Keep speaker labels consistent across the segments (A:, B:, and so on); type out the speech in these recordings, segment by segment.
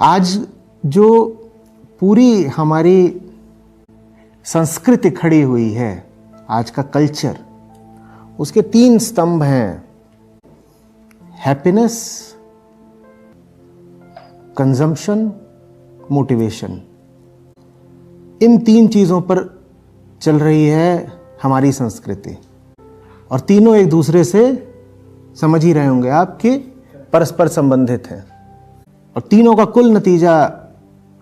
A: आज जो पूरी हमारी संस्कृति खड़ी हुई है, आज का कल्चर, उसके 3 स्तंभ हैं: हैप्पीनेस, कंजम्पशन, मोटिवेशन। इन 3 चीजों पर चल रही है हमारी संस्कृति, और तीनों एक दूसरे से समझ ही रहे होंगे आप कि परस्पर संबंधित हैं, और तीनों का कुल नतीजा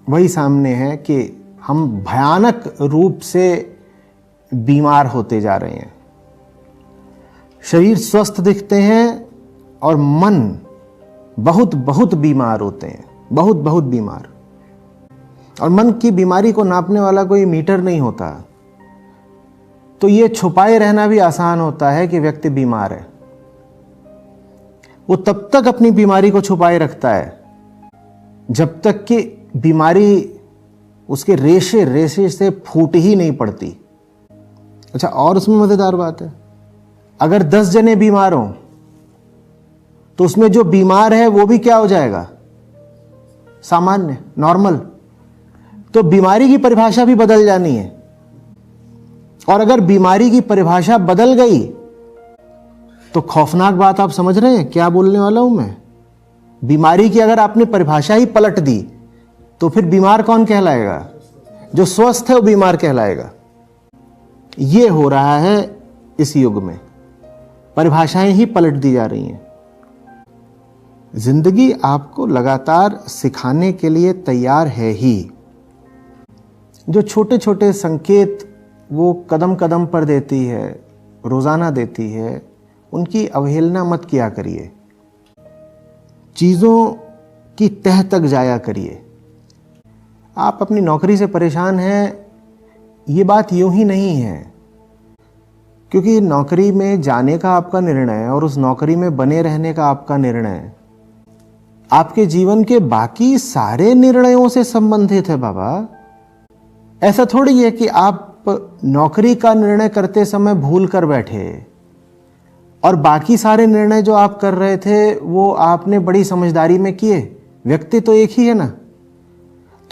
A: वही सामने है कि हम भयानक रूप से बीमार होते जा रहे हैं। शरीर स्वस्थ दिखते हैं और मन बहुत बहुत बीमार होते हैं, बहुत बहुत बीमार। और मन की बीमारी को नापने वाला कोई मीटर नहीं होता, तो ये छुपाए रहना भी आसान होता है कि व्यक्ति बीमार है। वो तब तक अपनी बीमारी को छुपाए रखता है जब तक कि बीमारी उसके रेशे रेशे से फूट ही नहीं पड़ती। अच्छा, और उसमें मजेदार बात है, अगर 10 जने बीमार हों तो उसमें जो बीमार है वो भी क्या हो जाएगा? सामान्य, नॉर्मल। तो बीमारी की परिभाषा भी बदल जानी है, और अगर बीमारी की परिभाषा बदल गई तो खौफनाक बात आप समझ रहे हैं क्या बोलने वाला हूं मैं? बीमारी की अगर आपने परिभाषा ही पलट दी तो फिर बीमार कौन कहलाएगा? जो स्वस्थ है वो बीमार कहलाएगा। ये हो रहा है इस युग में, परिभाषाएं ही पलट दी जा रही हैं। जिंदगी आपको लगातार सिखाने के लिए तैयार है ही। जो छोटे छोटे संकेत वो कदम कदम पर देती है, रोजाना देती है, उनकी अवहेलना मत किया करिए। चीजों की तह तक जाया करिए। आप अपनी नौकरी से परेशान हैं, ये बात यूं ही नहीं है, क्योंकि नौकरी में जाने का आपका निर्णय और उस नौकरी में बने रहने का आपका निर्णय आपके जीवन के बाकी सारे निर्णयों से संबंधित है बाबा। ऐसा थोड़ी है कि आप नौकरी का निर्णय करते समय भूल कर बैठे और बाकी सारे निर्णय जो आप कर रहे थे वो आपने बड़ी समझदारी में किए। व्यक्ति तो एक ही है ना।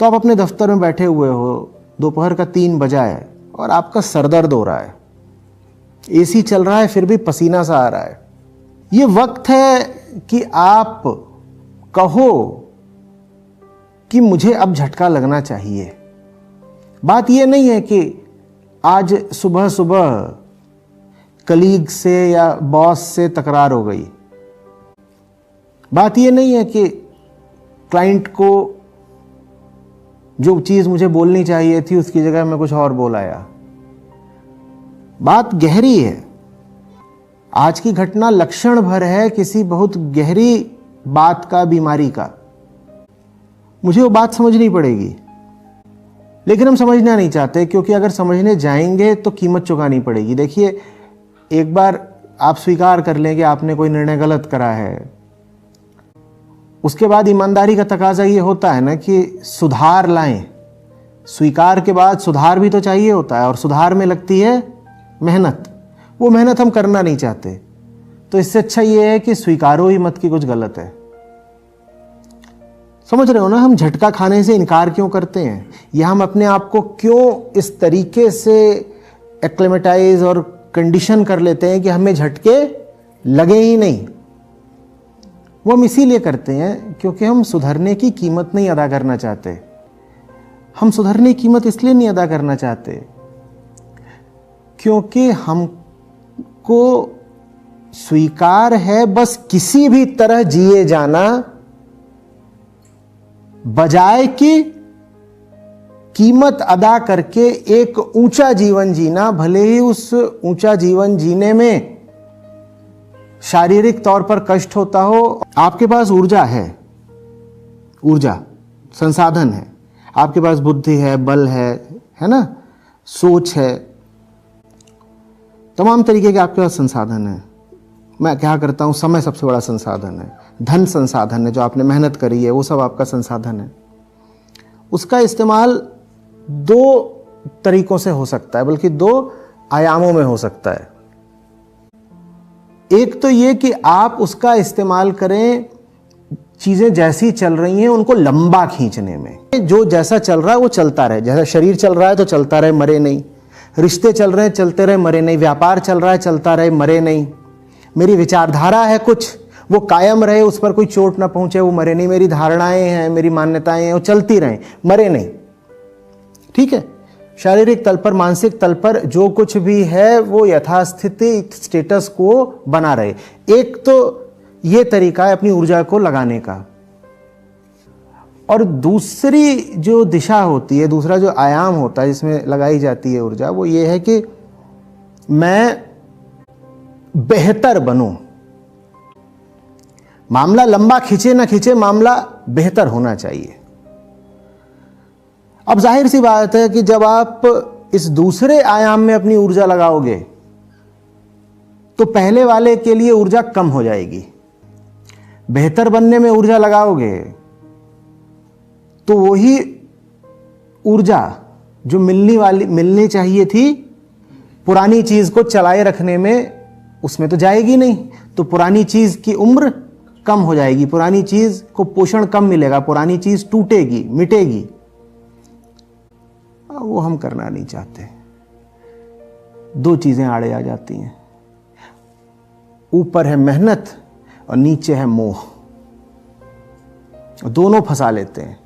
A: तो आप अपने दफ्तर में बैठे हुए हो, दोपहर का 3 बजा है और आपका सरदर्द हो रहा है, एसी चल रहा है फिर भी पसीना सा आ रहा है। ये वक्त है कि आप कहो कि मुझे अब झटका लगना चाहिए। बात यह नहीं है कि आज सुबह सुबह कलीग से या बॉस से तकरार हो गई। बात यह नहीं है कि क्लाइंट को जो चीज मुझे बोलनी चाहिए थी उसकी जगह मैं कुछ और बोल आया। बात गहरी है। आज की घटना लक्षण भर है किसी बहुत गहरी बात का, बीमारी का। मुझे वो बात समझनी पड़ेगी, लेकिन हम समझना नहीं चाहते, क्योंकि अगर समझने जाएंगे तो कीमत चुकानी पड़ेगी। देखिए, एक बार आप स्वीकार कर लें कि आपने कोई निर्णय गलत करा है, उसके बाद ईमानदारी का तकाजा ये होता है ना कि सुधार लाएं। स्वीकार के बाद सुधार भी तो चाहिए होता है, और सुधार में लगती है मेहनत। वो मेहनत हम करना नहीं चाहते, तो इससे अच्छा ये है कि स्वीकारो ही मत कि कुछ गलत है। समझ रहे हो ना? हम झटका खाने से इनकार क्यों करते हैं, या हम अपने आप को क्यों इस तरीके से एक्लेमेटाइज और कंडीशन कर लेते हैं कि हमें झटके लगे ही नहीं। वो हम इसीलिए करते हैं क्योंकि हम सुधरने की कीमत नहीं अदा करना चाहते। हम सुधरने की कीमत इसलिए नहीं अदा करना चाहते क्योंकि हमको स्वीकार है बस किसी भी तरह जिए जाना, बजाय कि कीमत अदा करके एक ऊंचा जीवन जीना। भले ही उस ऊंचा जीवन जीने में शारीरिक तौर पर कष्ट होता हो। आपके पास ऊर्जा है, ऊर्जा संसाधन है, आपके पास बुद्धि है, बल है ना, सोच है, तमाम तरीके के आपके पास संसाधन है। मैं क्या करता हूं, समय सबसे बड़ा संसाधन है, धन संसाधन है, जो आपने मेहनत करी है वो सब आपका संसाधन है। उसका इस्तेमाल 2 तरीकों से हो सकता है, बल्कि 2 आयामों में हो सकता है। एक तो ये कि आप उसका इस्तेमाल करें चीजें जैसी चल रही हैं उनको लंबा खींचने में। जो जैसा चल रहा है वो चलता रहे, जैसा शरीर चल रहा है तो चलता रहे, मरे नहीं। रिश्ते चल रहे हैं, चलते रहे, मरे नहीं। व्यापार चल रहा है, चलता रहे, मरे नहीं। मेरी विचारधारा है कुछ, वो कायम रहे, उस पर कोई चोट ना पहुंचे, वो मरे नहीं। मेरी धारणाएं हैं, मेरी मान्यताएं हैं, वो चलती रहें, मरे नहीं। ठीक है। शारीरिक तल पर, मानसिक तल पर जो कुछ भी है वो यथास्थिति स्टेटस को बना रहे। एक तो ये तरीका है अपनी ऊर्जा को लगाने का। और दूसरी जो दिशा होती है, दूसरा जो आयाम होता है जिसमें लगाई जाती है ऊर्जा, वो ये है कि मैं बेहतर बनूं। मामला लंबा खींचे ना खींचे, मामला बेहतर होना चाहिए। अब जाहिर सी बात है कि जब आप इस दूसरे आयाम में अपनी ऊर्जा लगाओगे तो पहले वाले के लिए ऊर्जा कम हो जाएगी। बेहतर बनने में ऊर्जा लगाओगे तो वही ऊर्जा जो मिलनी चाहिए थी पुरानी चीज को चलाए रखने में, उसमें तो जाएगी नहीं। तो पुरानी चीज की उम्र कम हो जाएगी, पुरानी चीज को पोषण कम मिलेगा, पुरानी चीज टूटेगी, मिटेगी। वो हम करना नहीं चाहते। दो चीजें आड़े आ जाती हैं, ऊपर है मेहनत और नीचे है मोह। दोनों फंसा लेते हैं।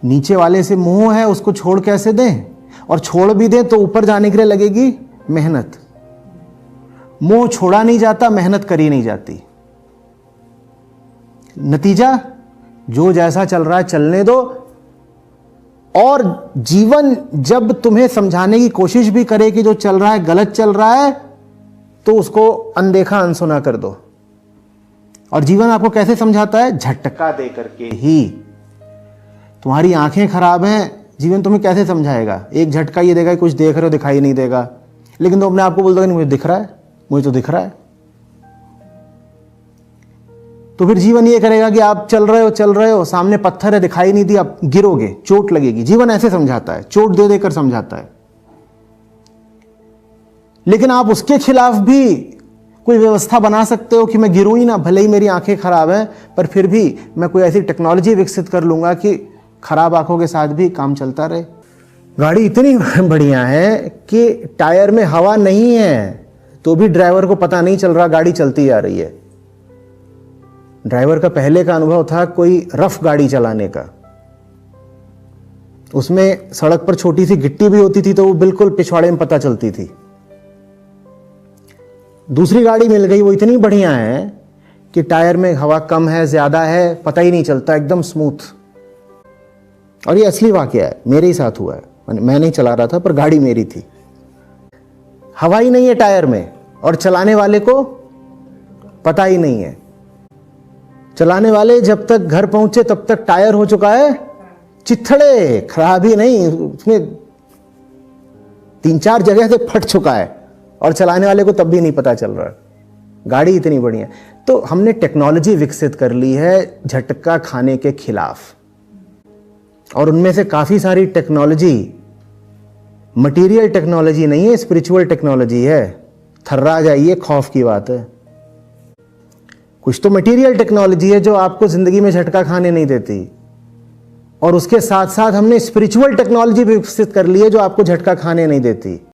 A: नीचे वाले से मोह है, उसको छोड़ कैसे दें, और छोड़ भी दें तो ऊपर जाने के लिए लगेगी मेहनत। मोह छोड़ा नहीं जाता, मेहनत करी नहीं जाती। नतीजा जो जैसा चल रहा है चलने दो। और जीवन जब तुम्हें समझाने की कोशिश भी करे कि जो चल रहा है गलत चल रहा है, तो उसको अनदेखा अनसुना कर दो। और जीवन आपको कैसे समझाता है? झटका दे करके ही। तुम्हारी आंखें खराब हैं, जीवन तुम्हें कैसे समझाएगा? एक झटका ये देगा, कुछ देख रहे हो दिखाई नहीं देगा, लेकिन तुम अपने आपको बोल दोगे नहीं मुझे दिख रहा है, मुझे तो दिख रहा है। तो फिर जीवन ये करेगा कि आप चल रहे हो, सामने पत्थर है, दिखाई नहीं दी, आप गिरोगे, चोट लगेगी। जीवन ऐसे समझाता है, चोट दे देकर समझाता है। लेकिन आप उसके खिलाफ भी कोई व्यवस्था बना सकते हो कि मैं गिरूं ही ना, भले ही मेरी आंखें खराब हैं, पर फिर भी मैं कोई ऐसी टेक्नोलॉजी विकसित कर लूंगा कि खराब आंखों के साथ भी काम चलता रहे। गाड़ी इतनी बढ़िया है कि टायर में हवा नहीं है तो भी ड्राइवर को पता नहीं चल रहा गाड़ी चलती जा रही है। ड्राइवर का पहले का अनुभव था कोई रफ गाड़ी चलाने का, उसमें सड़क पर छोटी सी गिट्टी भी होती थी तो वो बिल्कुल पिछवाड़े में पता चलती थी। दूसरी गाड़ी मिल गई, वो इतनी बढ़िया है कि टायर में हवा कम है ज्यादा है पता ही नहीं चलता, एकदम स्मूथ। और ये असली वाकया है, मेरे ही साथ हुआ है। मैं नहीं चला रहा था पर गाड़ी मेरी थी। हवा ही नहीं है टायर में और चलाने वाले को पता ही नहीं है। चलाने वाले जब तक घर पहुंचे तब तक टायर हो चुका है चिथड़े, खराबी नहीं, उसमें 3-4 जगह से फट चुका है और चलाने वाले को तब भी नहीं पता चल रहा। गाड़ी इतनी बढ़िया। तो हमने टेक्नोलॉजी विकसित कर ली है झटका खाने के खिलाफ, और उनमें से काफी सारी टेक्नोलॉजी मटेरियल टेक्नोलॉजी नहीं है, स्पिरिचुअल टेक्नोलॉजी है। थर्रा जाइए, खौफ की बात है। कुछ तो मटेरियल टेक्नोलॉजी है जो आपको जिंदगी में झटका खाने नहीं देती, और उसके साथ साथ हमने स्पिरिचुअल टेक्नोलॉजी विकसित कर ली है जो आपको झटका खाने नहीं देती।